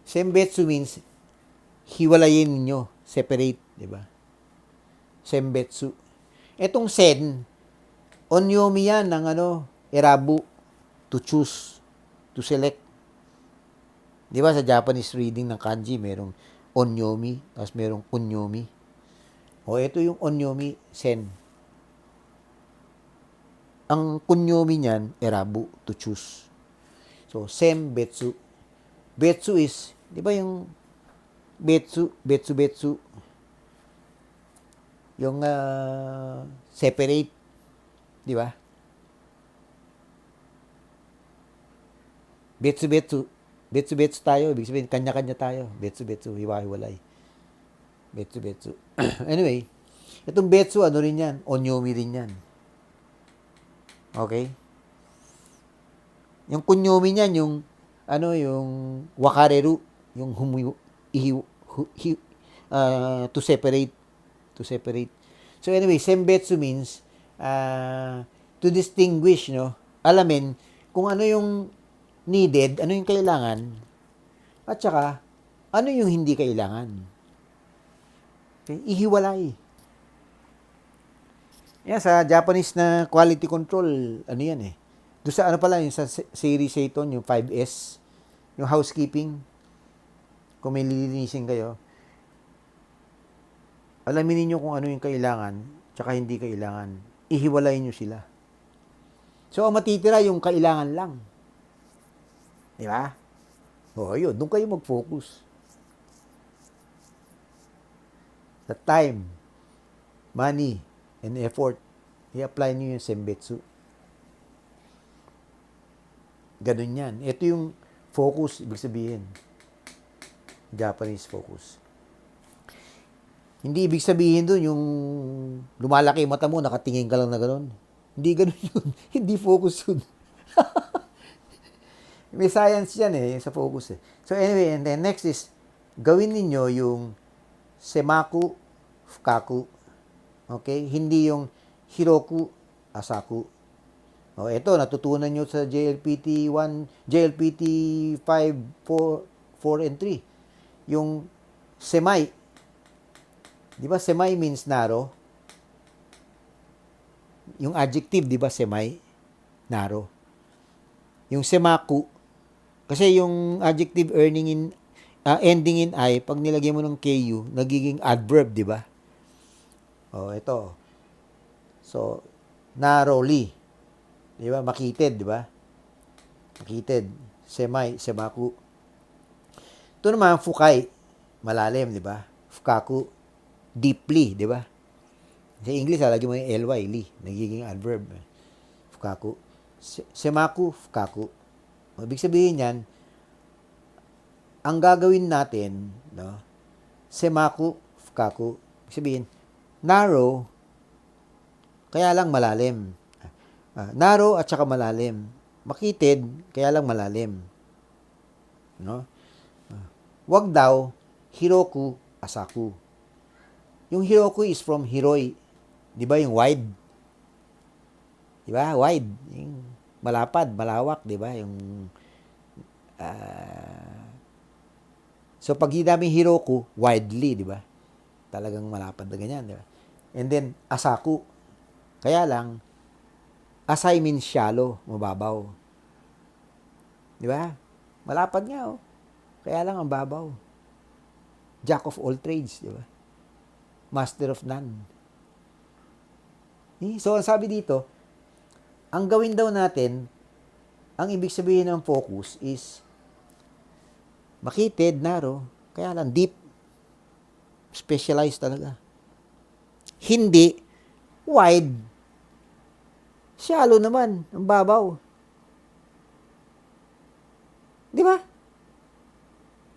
sembetsu means hiwalayin ninyo, separate, di ba? Sembetsu. Etong sen, onyomi yan ng erabu, to choose, to select. Di ba sa Japanese reading ng kanji, merong onyomi, tapos merong kunyomi. O ito yung onyomi, sen. Ang kunyomi niyan, erabu, to choose. So, sembetsu. Betsu is, di ba yung betsu, yung separate, di ba? Betsu tayo, ibig sabihin, kanya-kanya tayo. Betsu, hiwa-hiwalay. Betsu. Anyway, itong betsu, rin yan? Onyomi rin yan. Okay? Yung kunyomi niyan, yung wakareru, yung to separate. So anyway, sembetsu means to distinguish, alamin kung ano yung needed, ano yung kailangan, at saka ano yung hindi kailangan. Okay? Ihiwalay. Yan, sa Japanese na quality control, yan Doon sa yung sa series Seiton, yung 5S, yung housekeeping, kung may lilinisin kayo, alamin niyo kung ano yung kailangan, tsaka hindi kailangan. Ihiwalay niyo sila. So, ang matitira yung kailangan lang. Di ba? Yun. Doon kayo mag-focus. Sa time, money, and effort, i-apply niyo yung sembetsu. Ganun yan. Ito yung focus, ibig sabihin. Japanese focus. Hindi ibig sabihin doon yung lumalaki mata mo, nakatingin ka lang na gano'n. Hindi ganun yun. Hindi focus yun. May science yan sa focus So anyway, and then next is, gawin ninyo yung semaku, fukaku. Okay? Hindi yung hiroku, asaku. Ito, natutunan nyo sa JLPT 1, JLPT 5, 4 and 3. Yung semai. Di ba, semai means narrow? Yung adjective, di ba, semai? Narrow. Yung semaku, kasi yung adjective ending in I, pag nilagyan mo ng KU, nagiging adverb, di ba? Ito. So, narrowly. Di ba? Makitid, di ba? Makitid. Semai, semaku. Ito naman, fukai. Malalim, di ba? Fukaku, deeply, di ba? Sa English, lagi mo yung ly, li. Nagiging adverb. Fukaku. Semaku, fukaku. Ibig sabihin yan, ang gagawin natin, no? Semaku, fukaku. Ibig sabihin, narrow, kaya lang malalim. Narrow at saka malalim. Makitid, kaya lang malalim. No? Wag daw, hiroku, asaku. Yung hiroku is from hiroi. Di ba yung wide? Di ba? Wide. Yung malapad, malawak, di ba? Yung so pag namin hiroku, widely, di ba? Talagang malapad na ganyan, di ba? And then asaku. Kaya lang asai means shallow, mababaw. Di ba? Malapad nga, oh. Kaya lang ang babaw. Jack of all trades, di ba? Master of none. So, ang sabi dito, ang gawin daw natin, ang ibig sabihin ng focus is makitid, narrow, kaya lang deep, specialized talaga. Hindi wide, shallow naman, ang babaw. Di ba?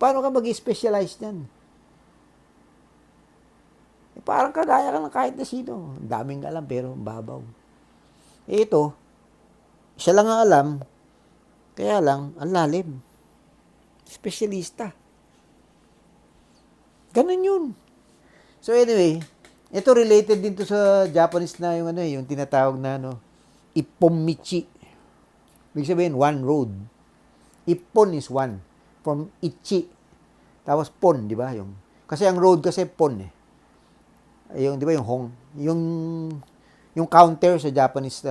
Paano ka mag-specialize niyan? Parang kagaya ka ng kahit na sino. Ang daming alam pero babaw. Ito, siya lang ang alam, kaya lang, ang lalim. Specialista. Ganun yun. So anyway, ito related din to sa Japanese na yung yung tinatawag na ipponmichi. Ibig sabihin, one road. Ippon is one. From ichi. Tapos pon, di ba? Kasi ang road kasi pon eh. Yung, di ba, yung hong. Yung counter sa Japanese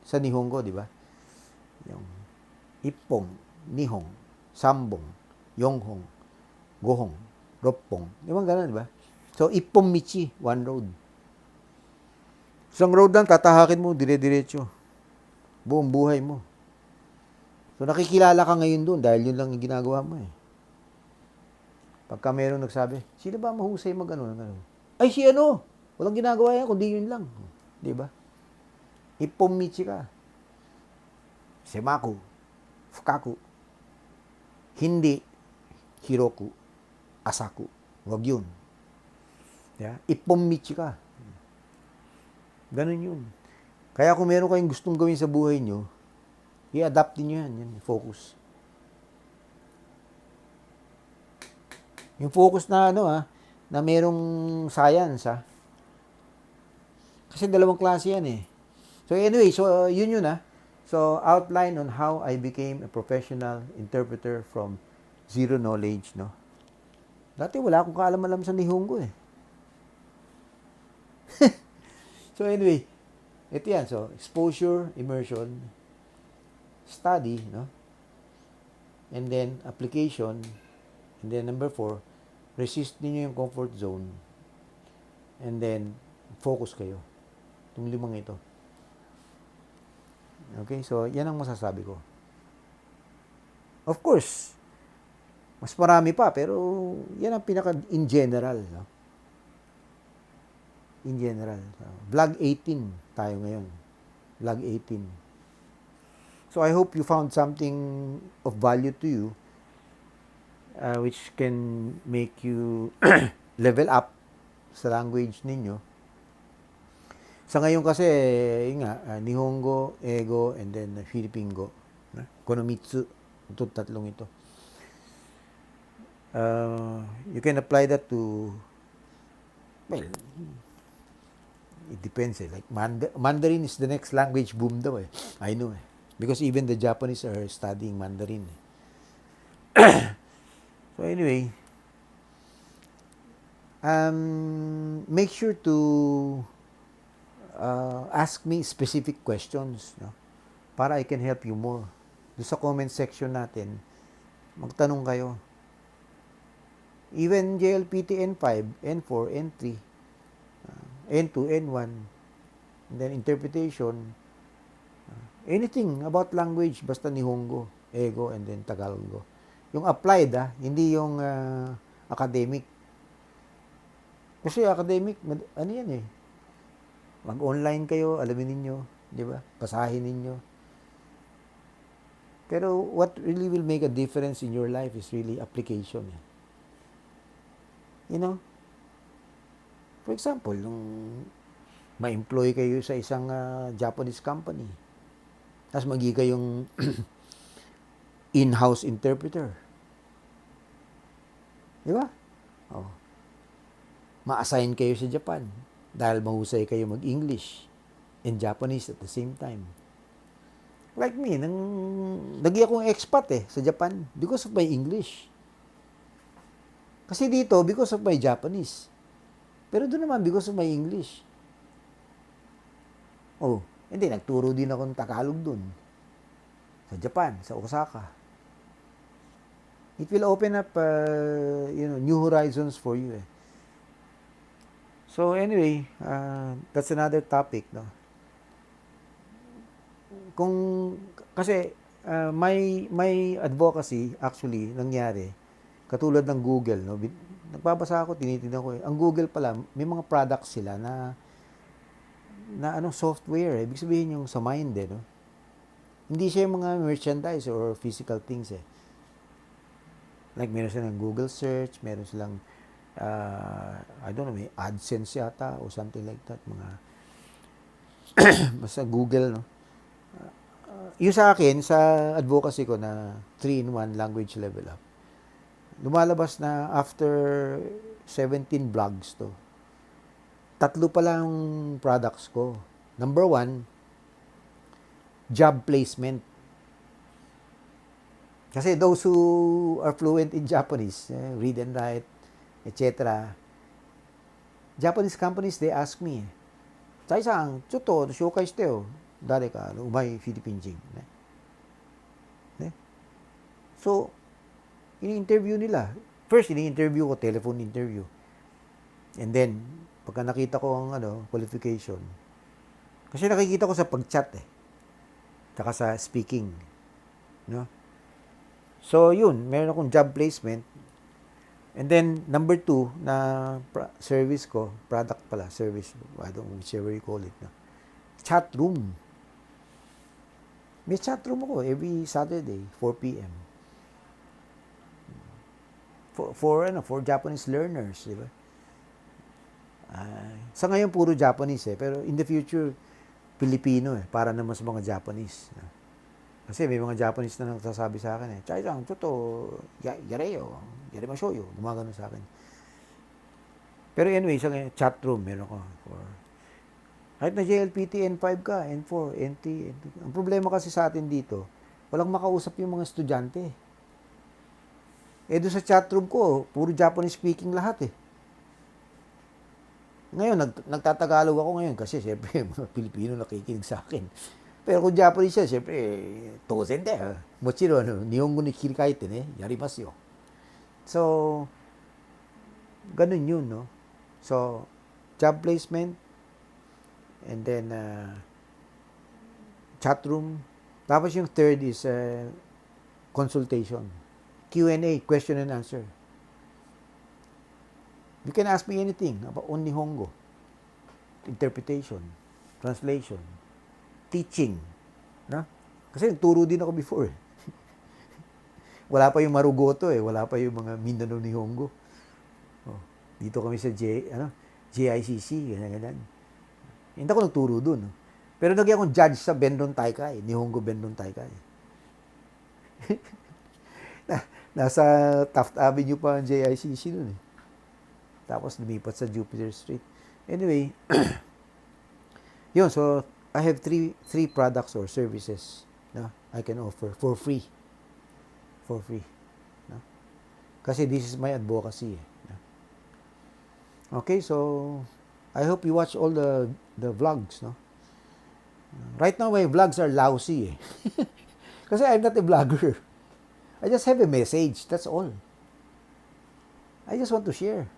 sa nihongo, di ba? Yung ippon, nihong, sambong, yonghong, gohong, roppong. Di ba ganun, di ba? So, ipponmichi, one road. Isang road lang, tatahakin mo, dire-diretso. Buong buhay mo. So, nakikilala ka ngayon doon dahil yun lang yung ginagawa mo eh. Pagka merong nagsabi, sino ba mahusay mag-ano? Ay, si ano? Walang ginagawa yan, kundi yun lang. Di ba? Ipponmichi ka. Semaku, fukaku. Hindi, hiroku, asaku. Wag yun. Yeah? Ipponmichi ka. Ganun yun. Kaya kung meron kayong gustong gawin sa buhay nyo, i-adapt niyo yan, focus. Yung focus na na merong science Kasi dalawang klase yan eh. So anyway, so yun So outline on how I became a professional interpreter from zero knowledge, no. Dati wala akong kaalam-alam sa nihongo eh. So anyway, ito yan. So exposure, immersion, study, no? And then application. And then number 4, resist niyo yung comfort zone. And then focus kayo. Itong 5 ito. Okay, so yan ang masasabi ko. Of course, mas marami pa, pero yan ang pinaka in general, no? In general. Vlog 18 tayo ngayon. Vlog 18. So I hope you found something of value to you, which can make you level up sa language ninyo. Sa ngayon kasi, yun nga, nihongo, ego, and then Filipingo. Konomitsu. Ito, tatlong ito. You can apply that to, well, it depends eh. Like Mandarin is the next language boom daw eh. I know eh. Because even the Japanese are studying Mandarin. So anyway, make sure to ask me specific questions, no? Para I can help you more. Doon sa comment section natin, magtanong kayo. Even JLPT N5, N4, N3, N2, N1, and then interpretation, anything about language, basta nihongo. Ego, and then Tagalog. Yung applied, hindi yung academic. Kasi academic, ano yan eh, mag-online kayo, alamin ninyo, di ba? Basahin ninyo. Pero what really will make a difference in your life is really application. You know? For example, nung ma-employ kayo sa isang Japanese company, tapos magi kayong in-house interpreter. Di ba? Oh. Ma-assign kayo sa Japan dahil mahusay kayo mag-English and Japanese at the same time. Like me, naging akong expat sa Japan because of my English. Kasi dito, because of my Japanese. Pero doon naman, because of my English. Oh, hindi, nagturo din ako ng Tagalog doon. Sa Japan, sa Osaka. It will open up, new horizons for you. So anyway, that's another topic, no. Kasi may advocacy actually nangyari katulad ng Google, no. Nagbabasa ako, tinitingnan ko. Ang Google pala, may mga products sila na software. Ibig sabihin yung sa mind, no. Hindi siya yung mga merchandise or physical things. Like meron silang Google search, meron silang I don't know, may AdSense yata o something like that, mga basta Google, no. Yung sa akin, sa advocacy ko na 3-in-1 language level up, lumalabas na after 17 vlogs to, 3 pa lang products ko. Number 1, job placement. Kasi those who are fluent in Japanese, read and write, etc. Japanese companies, they ask me, "Chai-san, ちょっと紹介してよ。誰かうまいフィリピン人." So, ini-interview nila. First, ini-interview ko, telephone interview. And then, pagka nakita ko ang qualification, kasi nakikita ko sa pag-chat saka sa speaking. No? So, yun, meron akong job placement. And then, number 2, na service ko, product pala, service, I don't know, whichever you call it. No? Chatroom. May chatroom ako every Saturday, 4 p.m. For Japanese learners, di ba? Sa ngayon, puro Japanese pero in the future, Pilipino para naman sa mga Japanese. Kasi may mga Japanese na nagsasabi sa akin "Chai-san, choto, yareyo, yarimashou yo." Gumagano sa akin. Pero anyway, sa chatroom, meron ko. Kahit na JLPT N5 ka, N4, N3, N2. Ang problema kasi sa atin dito, walang makausap yung mga estudyante. Doon sa chatroom ko, puro Japanese speaking lahat Ngayon, nagtatagalog ako ngayon kasi siyempre mga Pilipino nakikinig sa akin. Pero kung Japanese siya, siyempre, tozen da. Mochiro, nihongo ni kirikaite yarimasu yo. So, ganun yun, no? So, job placement, and then, chat room. Tapos yung third is consultation. Q&A, question and answer. You can ask me anything about nihongo, interpretation, translation, teaching. No? Kasi nagturo din ako before. Wala pa yung Marugoto wala pa yung mga Mindanao Nihongo. Dito kami sa JICC, ganyan. Hindi ako nagturo dun. Pero naging akong judge sa Bendon Taikai, Nihongo Bendon Taikai. Nasa Taft Avenue pa ang JICC dun Tapos lumipat sa Jupiter Street. Anyway, yun, so I have three products or services I can offer for free. For free. No? Kasi this is my advocacy. Okay, so I hope you watch all the vlogs. No? Right now, my vlogs are lousy. Kasi I'm not a vlogger. I just have a message. That's all. I just want to share.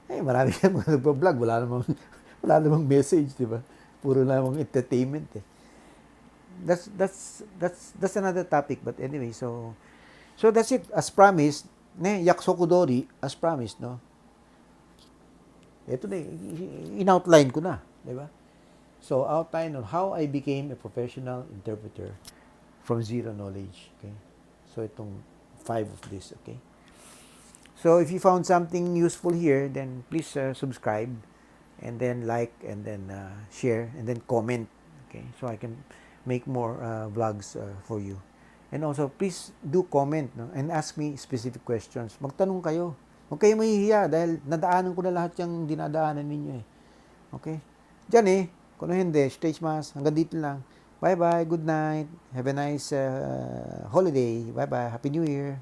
Marami kang mga nagpa-vlog. Wala namang message, di ba? Puro namang entertainment that's another topic. But anyway, so that's it. As promised, yaksokudori, as promised, no? Ito na, in-outline ko na, di ba? So, outline on how I became a professional interpreter from zero knowledge, okay? So, itong 5 of this, okay? So, if you found something useful here, then please subscribe, and then like, and then share, and then comment, okay? So, I can make more vlogs for you. And also, please do comment, no? And ask me specific questions. Magtanong kayo. Huwag kayo mahihiya dahil nadaanan ko na lahat yung dinadaanan ninyo eh. Okay? Diyan eh. Kung hindi, stage mas. Hanggang dito lang. Bye-bye. Good night. Have a nice holiday. Bye-bye. Happy New Year.